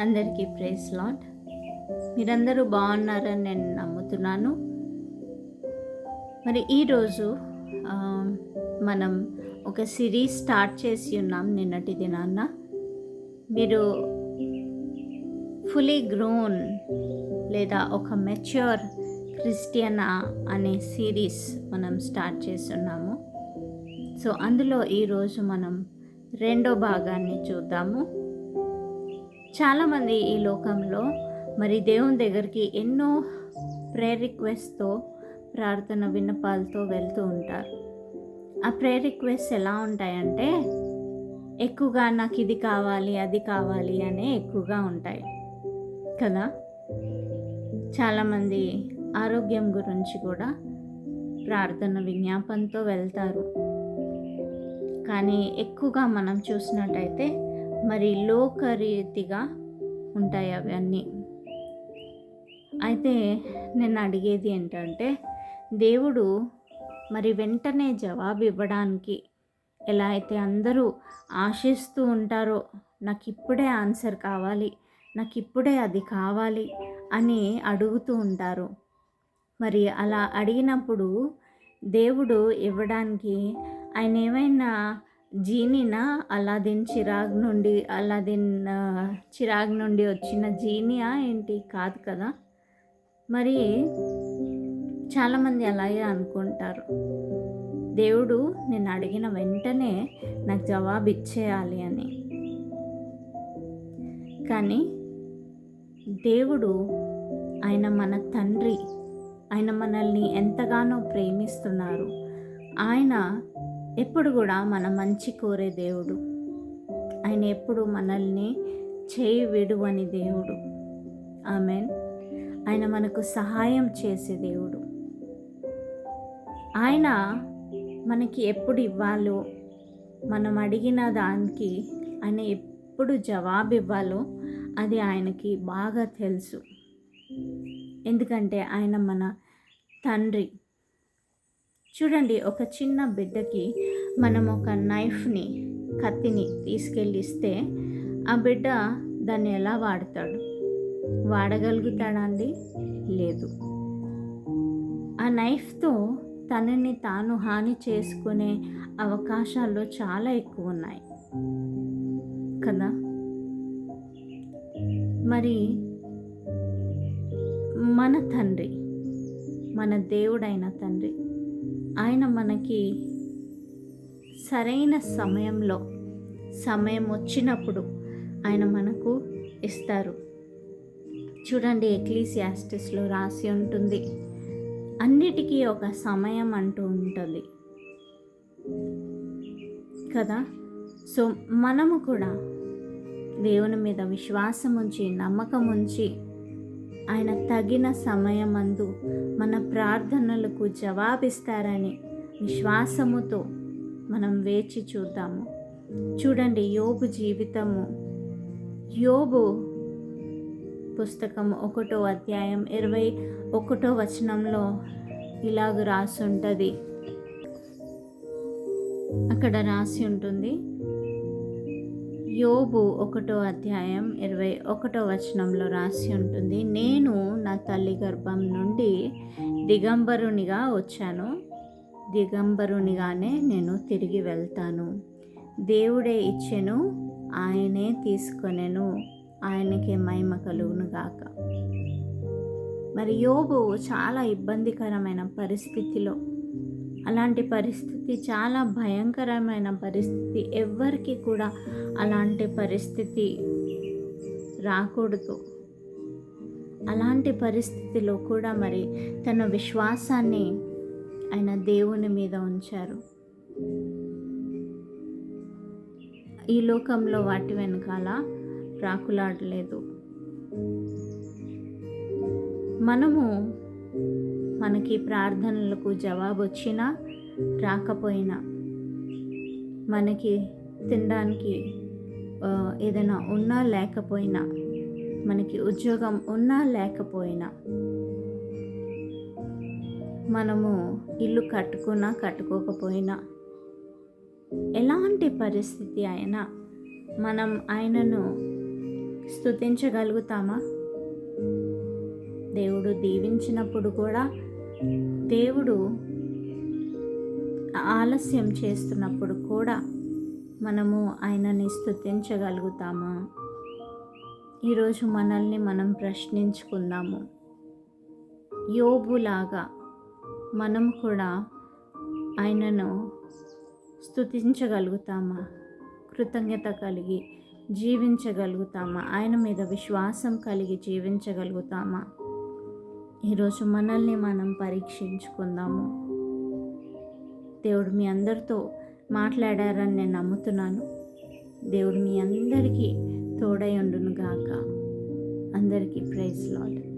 అందరికీ praise lord. మీరందరూ బాగున్నారని నేను నమ్ముతున్నాను. మరి ఈరోజు మనం ఒక సిరీస్ స్టార్ట్ చేసి ఉన్నాం నిన్నటి దినాన్న. మీరు ఫుల్లీ గ్రోన్ లేదా ఒక మెచ్యూర్ క్రిస్టియనా అనే సిరీస్ మనం స్టార్ట్ చేస్తున్నాము. సో అందులో ఈరోజు మనం రెండో భాగాన్ని చూద్దాము. చాలామంది ఈ లోకంలో మరి దేవుని దగ్గరికి ఎన్నో ప్రేయర్ రిక్వెస్ట్తో, ప్రార్థన విన్నపాలతో వెళ్తూ ఉంటారు. ఆ ప్రేయర్ రిక్వెస్ట్ ఎలా ఉంటాయంటే ఎక్కువగా నాకు ఇది కావాలి, అది కావాలి అనే ఎక్కువగా ఉంటాయి కదా. చాలామంది ఆరోగ్యం గురించి కూడా ప్రార్థన విజ్ఞాపనతో వెళ్తారు. కానీ ఎక్కువగా మనం చూసినట్టయితే మరి లోకరీతిగా ఉంటాయి అవన్నీ. అయితే నేను అడిగేది ఏంటంటే, దేవుడు మరి వెంటనే జవాబు ఇవ్వడానికి ఎలా అయితే అందరూ ఆశిస్తూ ఉంటారో, నాకు ఇప్పుడే ఆన్సర్ కావాలి, నాకు ఇప్పుడే అది కావాలి అని అడుగుతూ ఉంటారు. మరి అలా అడిగినప్పుడు దేవుడు ఇవ్వడానికి ఆయన ఏమైనా జీనీనా? అలాదిన్ చిరాగ్ నుండి వచ్చిన జీనియా ఏంటి? కాదు కదా. మరి చాలామంది అలాగే అనుకుంటారు, దేవుడు నేను అడిగిన వెంటనే నాకు జవాబు ఇచ్చేయాలి అని. కానీ దేవుడు ఆయన మన తండ్రి, ఆయన మనల్ని ఎంతగానో ప్రేమిస్తున్నారు. ఆయన ఎప్పుడు కూడా మన మంచి కోరే దేవుడు. ఆయన ఎప్పుడు మనల్ని చేయి విడువని దేవుడు. ఆమేన్. ఆయన మనకు సహాయం చేసే దేవుడు. ఆయన మనకి ఎప్పుడు ఇవ్వాలో, మనం అడిగిన దానికి ఆయన ఎప్పుడు జవాబు ఇవ్వాలో అది ఆయనకి బాగా తెలుసు. ఎందుకంటే ఆయన మన తండ్రి. చూడండి, ఒక చిన్న బిడ్డకి మనం ఒక నైఫ్ని, కత్తిని తీసుకెళ్ళిస్తే ఆ బిడ్డ దాన్ని ఎలా వాడతాడు? వాడగలుగుతాడా అండి? లేదు. ఆ నైఫ్తో తనని తాను హాని చేసుకునే అవకాశాలు చాలా ఎక్కువ ఉన్నాయి కదా. మరి మన తండ్రి, మన దేవుడైన తండ్రి, ఆయన మనకి సరైన సమయంలో, సమయం వచ్చినప్పుడు ఆయన మనకు ఇస్తారు. చూడండి, ఎక్లీసియాస్టిస్లో రాసి ఉంటుంది, అన్నిటికీ ఒక సమయం అంటూ ఉంటుంది కదా. సో మనము కూడా దేవుని మీద విశ్వాసం ఉంచి, నమ్మకం ఉంచి, ఆయన తగిన సమయమందు మన ప్రార్థనలకు జవాబిస్తారని విశ్వాసముతో మనం వేచి చూద్దాము. చూడండి, యోబు జీవితము, యోబు పుస్తకం 1వ అధ్యాయం 21వ వచనంలో ఇలాగ రాసి ఉంటుంది. అక్కడ రాసి ఉంటుంది, యోబు 1వ అధ్యాయం 21వ వచనంలో రాసి ఉంటుంది, నేను నా తల్లి గర్భం నుండి దిగంబరునిగా వచ్చాను, దిగంబరునిగానే నేను తిరిగి వెళ్తాను. దేవుడే ఇచ్చెను, ఆయనే తీసుకొనెను, ఆయనకే మహిమ కలుగును గాక. మరి యోబు చాలా ఇబ్బందికరమైన పరిస్థితిలో, అలాంటి పరిస్థితి చాలా భయంకరమైన పరిస్థితి, ఎవ్వరికి కూడా అలాంటి పరిస్థితి రాకూడదు. అలాంటి పరిస్థితిలో కూడా మరి తన విశ్వాసాన్ని ఆయన దేవుని మీద ఉంచారు. ఈ లోకంలో వాటి వెనకాల రాకులాడలేదు. మనకి ప్రార్థనలకు జవాబు వచ్చినా రాకపోయినా, మనకి తినడానికి ఏదైనా ఉన్నా లేకపోయినా, మనకి ఉద్యోగం ఉన్నా లేకపోయినా, మనము ఇల్లు కట్టుకున్నా కట్టుకోకపోయినా, ఎలాంటి పరిస్థితి అయినా మనం ఆయనను స్తుతించగలుగుతామా? దేవుడు దీవించినప్పుడు కూడా, దేవుడు ఆలస్యం చేస్తున్నప్పుడు కూడా మనము ఆయనని స్తుతించగలుగుతామా? ఈరోజు మనల్ని మనం ప్రశ్నించుకుందాము. యోబులాగా మనం కూడా ఆయనను స్తుతించగలుగుతామా? కృతజ్ఞత కలిగి జీవించగలుగుతామా? ఆయన మీద విశ్వాసం కలిగి జీవించగలుగుతామా? ఈరోజు మనల్ని మనం పరీక్షించుకుందాము. దేవుడు మీ అందరితో మాట్లాడారని నేను నమ్ముతున్నాను. దేవుడు మీ అందరికీ తోడై ఉండును గాక. అందరికీ ప్రైజ్ లార్డ్.